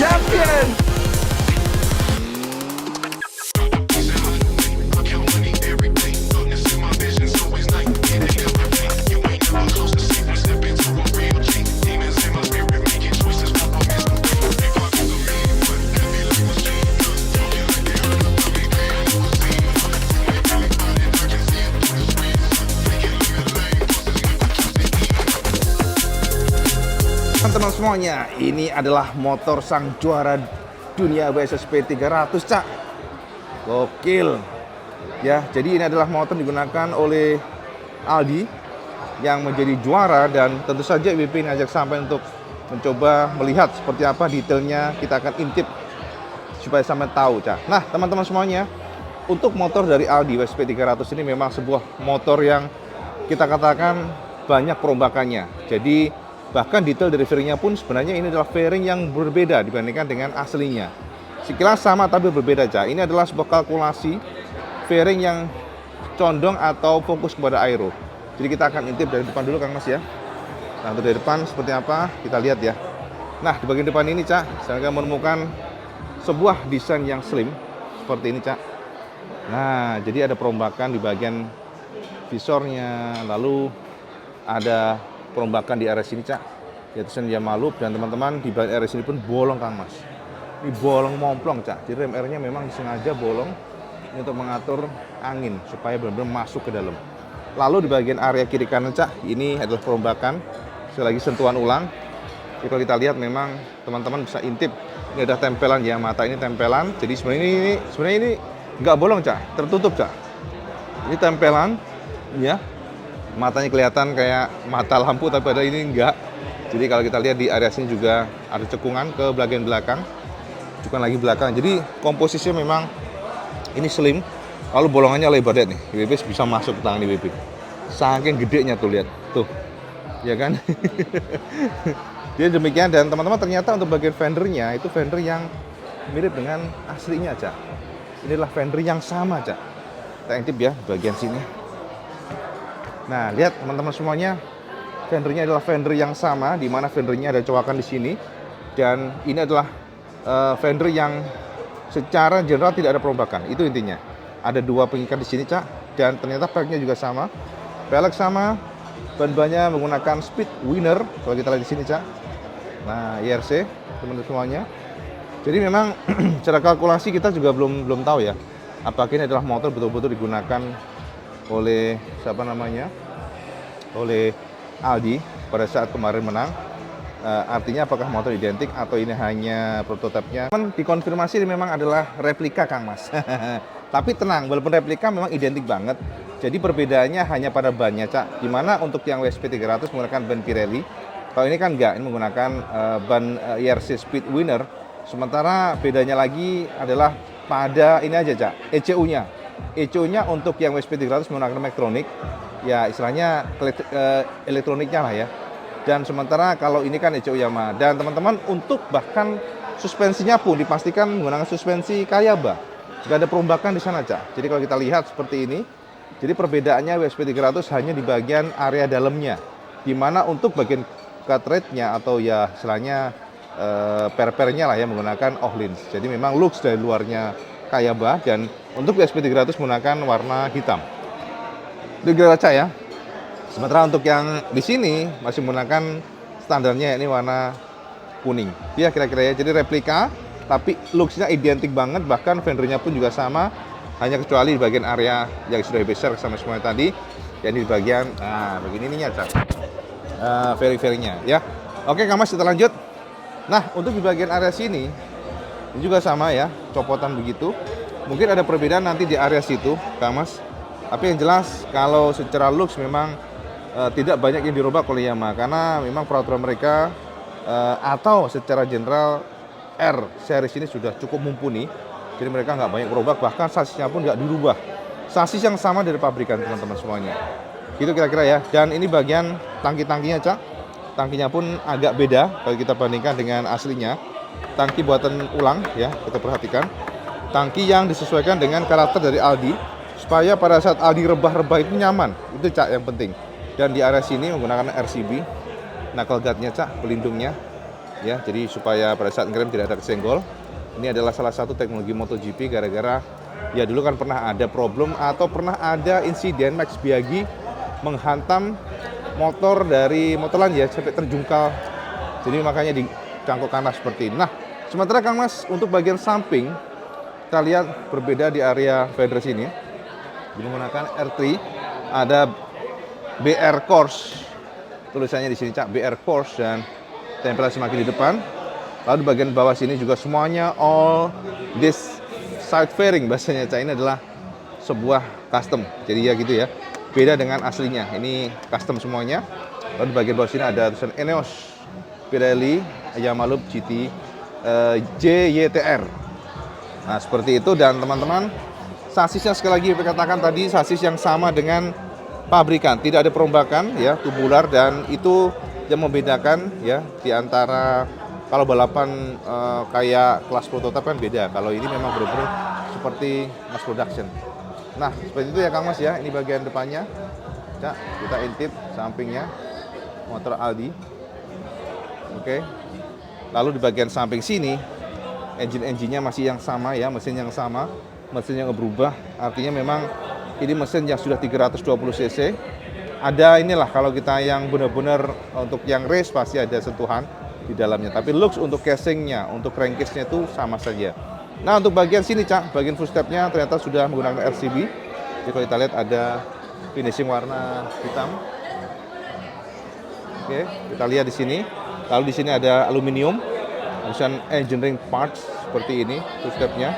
champion. Teman-teman semuanya, ini adalah motor sang juara dunia WSSP 300, Cak. Gokil. Ya, jadi ini adalah motor digunakan oleh Aldi yang menjadi juara, dan tentu saja IWP ngajak sampai untuk mencoba melihat seperti apa detailnya. Kita akan intip supaya sampai tahu, Cak. Nah, teman-teman semuanya, untuk motor dari Aldi WSSP 300 ini memang sebuah motor yang kita katakan banyak perombakannya. Jadi bahkan detail dari fairingnya pun sebenarnya ini adalah fairing yang berbeda dibandingkan dengan aslinya. Sekilas sama tapi berbeda, Cak. Ini adalah sebuah kalkulasi fairing yang condong atau fokus kepada aero. Jadi kita akan intip dari depan dulu, Kang Mas, ya. Nah, untuk dari depan seperti apa kita lihat ya. Nah, di bagian depan ini, Cak, saya akan menemukan sebuah desain yang slim seperti ini, Cak. Nah, jadi ada perombakan di bagian visornya, lalu ada perombakan di area sini, Cak. Ya, tulisan Yamalup, dan teman-teman di bagian area sini pun bolong, Kang Mas. Ini bolong momplong, Cak. Jadi rem airnya memang disengaja bolong ini untuk mengatur angin supaya benar-benar masuk ke dalam. Lalu di bagian area kiri kanan, Cak, ini adalah perombakan. Sekali lagi sentuhan ulang. Jadi kalau kita lihat memang teman-teman bisa intip. Ini ada tempelan ya, mata ini tempelan. Jadi sebenarnya ini nggak bolong, Cak. Tertutup, Cak. Ini tempelan, ya. Matanya kelihatan kayak mata lampu, tapi padahal ini enggak. Jadi kalau kita lihat di area sini juga ada cekungan ke bagian belakang, bukan lagi belakang. Jadi komposisinya memang ini slim, lalu bolongannya lebar, lihat nih. IWP bisa masuk ke tangan IWP. Saking gedenya tuh, lihat tuh, ya kan? Jadi demikian, dan teman-teman ternyata untuk bagian fendernya itu fender yang mirip dengan aslinya, Cak. Ini adalah fender yang sama, Cak. Kita intip ya bagian sini. Nah, lihat teman-teman semuanya, fendernya adalah fender yang sama, di mana fendernya ada coakan di sini, dan ini adalah fender yang secara general tidak ada perombakan. Itu intinya. Ada dua pengikat di sini, Cak, dan ternyata peleknya juga sama, pelek sama, ban-bannya menggunakan speed winner. Kalau kita lihat di sini, Cak. Nah, IRC teman-teman semuanya. Jadi memang secara kalkulasi kita juga belum tahu ya, apakah ini adalah motor betul-betul digunakan oleh siapa namanya, oleh Aldi pada saat kemarin menang. Artinya apakah motor identik atau ini hanya prototipenya. Dikonfirmasi ini memang adalah replika, Kang Mas. Tapi tenang, walaupun replika memang identik banget. Jadi perbedaannya hanya pada bannya, Cak. Dimana untuk yang WSP 300 menggunakan ban Pirelli, kalau ini kan enggak, ini menggunakan ban IRC Speed Winner. Sementara bedanya lagi adalah pada ini aja, Cak, ECU-nya. ECU-nya untuk yang WSP 300 menggunakan elektronik, ya istilahnya elektroniknya lah ya. Dan sementara kalau ini kan ECU Yamaha. Dan teman-teman, untuk bahkan suspensinya pun dipastikan menggunakan suspensi Kayaba. Nggak ada perombakan di sana, Cak. Jadi kalau kita lihat seperti ini, jadi perbedaannya WSP 300 hanya di bagian area dalamnya, di mana untuk bagian cartridge-nya atau ya istilahnya per-pernya lah ya menggunakan Ohlins. Jadi memang looks dari luarnya Kayaba, dan untuk WSP 300 menggunakan warna hitam. Itu kaca ya. Sementara untuk yang di sini masih menggunakan standarnya, ini warna kuning. Ya kira-kira ya. Jadi replika, tapi looks-nya identik banget, bahkan fendernya pun juga sama, hanya kecuali di bagian area yang sudah besar sama semuanya tadi, yakni di bagian bagian ininya, Cak. Fairing-fairingnya ya. Oke, Kang Mas, kita lanjut. Nah, untuk di bagian area sini ini juga sama ya, copotan begitu. Mungkin ada perbedaan nanti di area situ, Kang Mas. Tapi yang jelas kalau secara looks memang tidak banyak yang dirubah oleh Yamaha, karena memang peraturan mereka atau secara general R series ini sudah cukup mumpuni. Jadi mereka nggak banyak berubah, bahkan sasisnya pun nggak dirubah. Sasis yang sama dari pabrikan, teman-teman semuanya. Gitu kira-kira ya. Dan ini bagian tangki-tangkinya, Cak. Tangkinya pun agak beda kalau kita bandingkan dengan aslinya. Tangki buatan ulang ya, kita perhatikan. Tangki yang disesuaikan dengan karakter dari Aldi, supaya pada saat Aldi rebah-rebah itu nyaman. Itu, Cak, yang penting. Dan di area sini menggunakan RCB, knuckle guard-nya, Cak, pelindungnya. ya. Jadi supaya pada saat ngerem tidak ada kesenggol. Ini adalah salah satu teknologi MotoGP gara-gara ya dulu kan pernah ada problem atau pernah ada insiden Max Biaggi menghantam motor dari motor lain ya sampai terjungkal. Jadi makanya dicangkok kanan seperti ini. Nah, sementara Kang Mas untuk bagian samping kita lihat berbeda di area fender sini. Menggunakan R3 ada BR Course. Tulisannya di sini Cak BR Course dan tempelan semakin di depan. Lalu di bagian bawah sini juga semuanya all this side fairing bahasanya Cak, ini adalah sebuah custom. Jadi ya gitu ya. Beda dengan aslinya. Ini custom semuanya. Lalu di bagian bawah sini ada tulisan Ineos Pirelli Yamaha Loop GT JYTR. Nah, seperti itu dan teman-teman, sasisnya sekali lagi saya katakan tadi sasis yang sama dengan pabrikan. Tidak ada perombakan ya, tubular dan itu yang membedakan ya di antara kalau balapan kayak kelas prototipe kan beda. Kalau ini memang benar-benar seperti mass production. Nah, seperti itu ya Kang Mas ya. Ini bagian depannya. Cak, kita intip sampingnya motor Aldi. Oke. Lalu di bagian samping sini engine-nya masih yang sama ya, mesin yang sama, mesin yang berubah. Artinya memang ini mesin yang sudah 320 cc. Ada inilah kalau kita yang benar-benar untuk yang race pasti ada sentuhan di dalamnya. Tapi looks untuk casingnya, untuk crankcase-nya itu sama saja. Nah, untuk bagian sini Cak, bagian footstep-nya ternyata sudah menggunakan RCB. Jadi kalau kita lihat ada finishing warna hitam. Oke, kita lihat di sini. Lalu di sini ada aluminium, tulisan engineering parts seperti ini footstep-nya.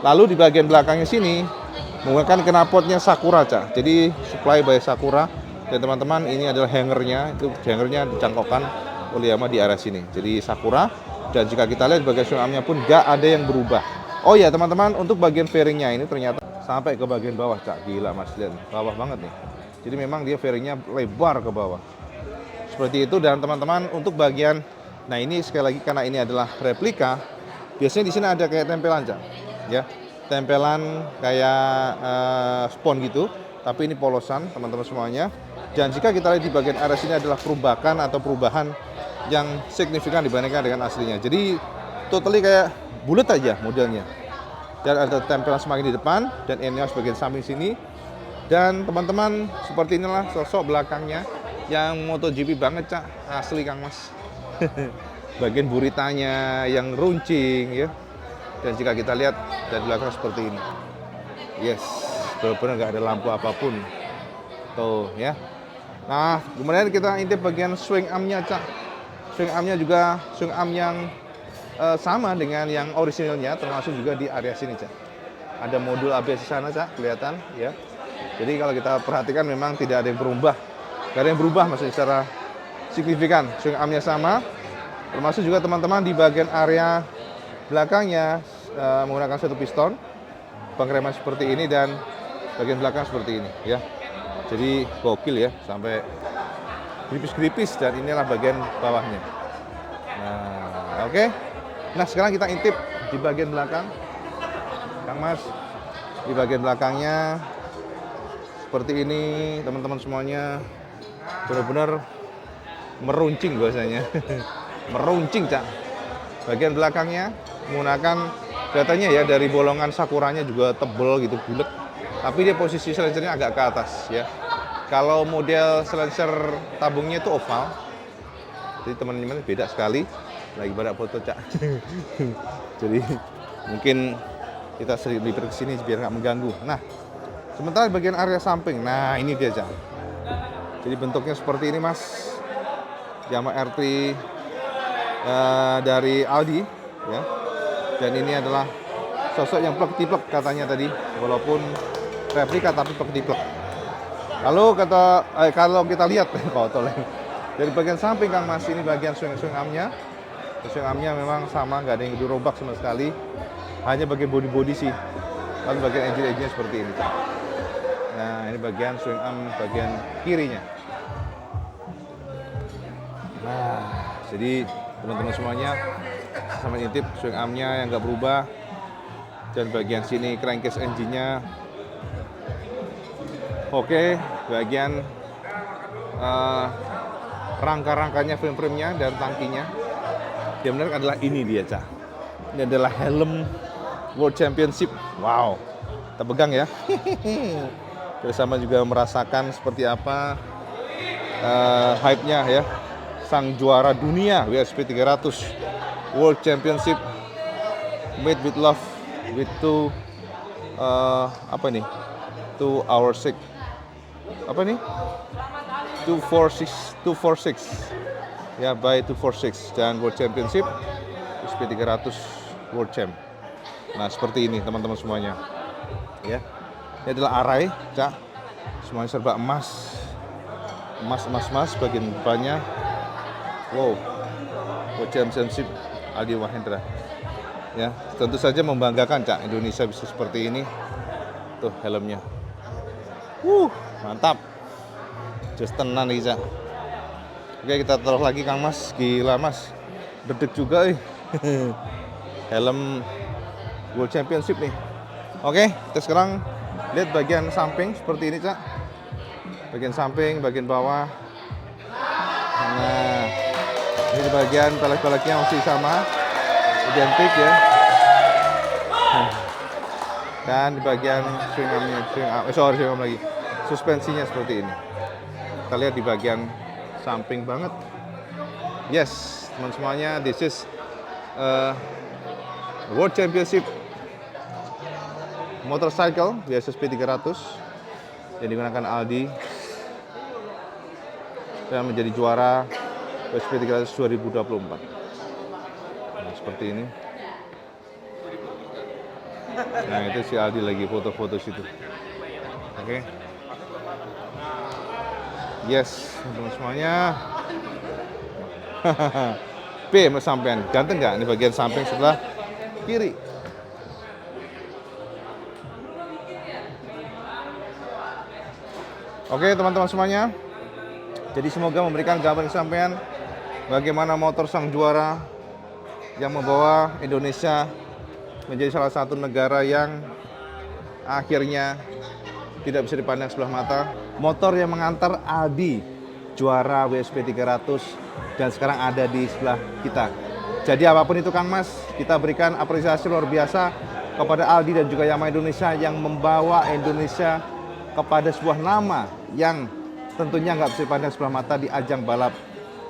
Lalu di bagian belakangnya sini menggunakan knalpotnya Sakura Cak. Jadi supply by Sakura. Dan teman-teman ini adalah hangernya, itu hangernya dicangkokkan oleh Yamaha di area sini. Jadi Sakura. Dan jika kita lihat bagian swing armnya pun nggak ada yang berubah. Oh ya teman-teman, untuk bagian fairingnya ini ternyata sampai ke bagian bawah Cak. Gila Mas, lihat bawah banget nih. Jadi memang dia fairingnya lebar ke bawah. Seperti itu dan teman-teman untuk bagian, nah ini sekali lagi karena ini adalah replika, biasanya di sini ada kayak tempelan Cak. Ya, tempelan kayak spon gitu. Tapi ini polosan teman-teman semuanya. Dan jika kita lihat di bagian area sini adalah perombakan atau perubahan yang signifikan dibandingkan dengan aslinya. Jadi totally kayak bulat aja modelnya. Dan ada tempelan semakin di depan dan Ineos bagian samping sini. Dan teman-teman seperti inilah sosok belakangnya yang MotoGP banget Cak, asli Kang Mas. Bagian buritanya yang runcing ya. Dan jika kita lihat dari belakang seperti ini. Yes, benar-benar nggak ada lampu apapun. Tuh ya. Nah, kemudian kita intip bagian swing armnya Cak. Swing armnya juga swing arm yang sama dengan yang orisinalnya, termasuk juga di area sini Cak. Ada modul ABS di sana Cak, kelihatan ya. Jadi kalau kita perhatikan memang tidak ada yang berubah. Tidak ada yang berubah maksudnya secara signifikan. Swing armnya sama. Termasuk juga teman-teman di bagian area belakangnya menggunakan satu piston. Pengereman seperti ini dan bagian belakang seperti ini ya. Jadi gokil ya, sampai gripis-gripis dan inilah bagian bawahnya. Nah, oke. Nah, sekarang kita intip di bagian belakang. Kang Mas, di bagian belakangnya seperti ini, teman-teman semuanya benar-benar meruncing bahasanya. Meruncing, Cak. Bagian belakangnya menggunakan kelihatannya ya dari bolongan Sakuranya juga tebel gitu, bulat. Tapi dia posisi silencernya agak ke atas ya. Kalau model silencer tabungnya itu oval. Jadi teman-teman beda sekali. Lagi pada foto Cak. Jadi mungkin kita sedikit lipat ke sini biar nggak mengganggu. Nah, sementara bagian area samping. Nah, ini dia Cak. Jadi bentuknya seperti ini Mas. Yamaha R3 dari Aldi ya. Dan ini adalah sosok yang plek-tiplek katanya tadi, walaupun replika tapi plek-tiplek. Lalu kalau kita lihat dari bagian samping Kang Mas, ini bagian swing armnya. Swing armnya memang sama, nggak ada yang dirobak sama sekali. Hanya bagian body sih. Lalu bagian engine-nya seperti ini. Nah, ini bagian swing arm bagian kirinya. Nah, jadi teman-teman semuanya sama intip swing armnya yang nggak berubah. Dan bagian sini crankcase engine-nya. Oke, bagian rangka-rangkanya frame-nya dan tangkinya. Yang menarik adalah ini dia, Cak. Ini adalah helm World Championship. Wow, kita pegang ya. Kita sama juga merasakan seperti apa hype-nya ya. Sang juara dunia WSP 300 World Championship made with love with apa nih? 2 hours 6. Apa nih? 246 ya, by 246 dan World Championship WSP 300 World Champ. Nah, seperti ini teman-teman semuanya. Ya. Ini adalah arai, Cak. Semuanya serba emas. Emas bagian depannya. Wow. World Championship Aldi Mahendra. Ya, tentu saja membanggakan, Cak, Indonesia bisa seperti ini. Tuh helmnya. Mantap. Just tenan nih, Cak. Oke, kita taruh lagi Kang Mas. Gila, Mas. Dedek juga helm World Championship nih. Oke, kita sekarang lihat bagian samping seperti ini, Cak. Bagian samping, bagian bawah. Nah, ini di bagian pelek-peleknya masih sama, identik ya. Dan di bagian swing arm lagi, suspensinya seperti ini. Kita lihat di bagian samping banget. Yes, teman semuanya, this is World Championship Motorcycle WSP 300 yang digunakan Aldi dan menjadi juara WSP 300 2024. Nah, seperti ini. Nah, itu si Aldi lagi foto-foto situ. Oke. Yes, teman-teman semuanya. P mas sampean, ganteng nggak? Ini bagian samping sebelah kiri. Oke, teman-teman semuanya. Jadi semoga memberikan gambaran sampean bagaimana motor sang juara yang membawa Indonesia menjadi salah satu negara yang akhirnya tidak bisa dipandang sebelah mata. Motor yang mengantar Aldi juara WSP 300 dan sekarang ada di sebelah kita. Jadi apapun itu Kang Mas, kita berikan apresiasi luar biasa kepada Aldi dan juga Yamaha Indonesia yang membawa Indonesia kepada sebuah nama yang tentunya nggak bisa dipandang sebelah mata di ajang balap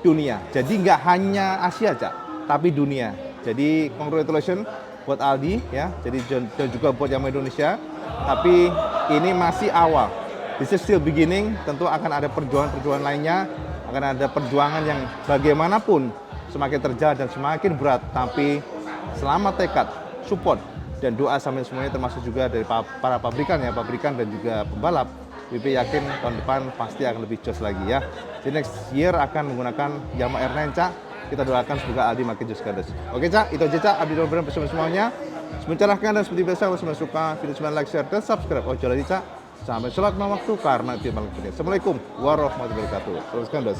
dunia. Jadi nggak hanya Asia, Cak, tapi dunia. Jadi congratulations buat Aldi ya, jadi dan juga buat Yamaha Indonesia. Tapi ini masih awal. This is still beginning. Tentu akan ada perjuangan-perjuangan lainnya, akan ada perjuangan yang bagaimanapun semakin terjal dan semakin berat. Tapi selama tekad, support dan doa sampai semuanya, termasuk juga dari para pabrikan ya, pabrikan dan juga pembalap. WP yakin tahun depan pasti akan lebih jos lagi ya. Jadi next year akan menggunakan Yamaha R9, Cak. Kita doakan semoga Aldi makin jos gandes. Oke, Cak, itu aja, Cak. Abdi Dombran bersama semuanya. Mencerahkan dan seperti biasa, kalau semuanya suka video semuanya like, share, dan subscribe. Ojo lagi, Cak. Sampai sholat waktu karena itu yang paling penting. Assalamualaikum warahmatullahi wabarakatuh. Terus gandes.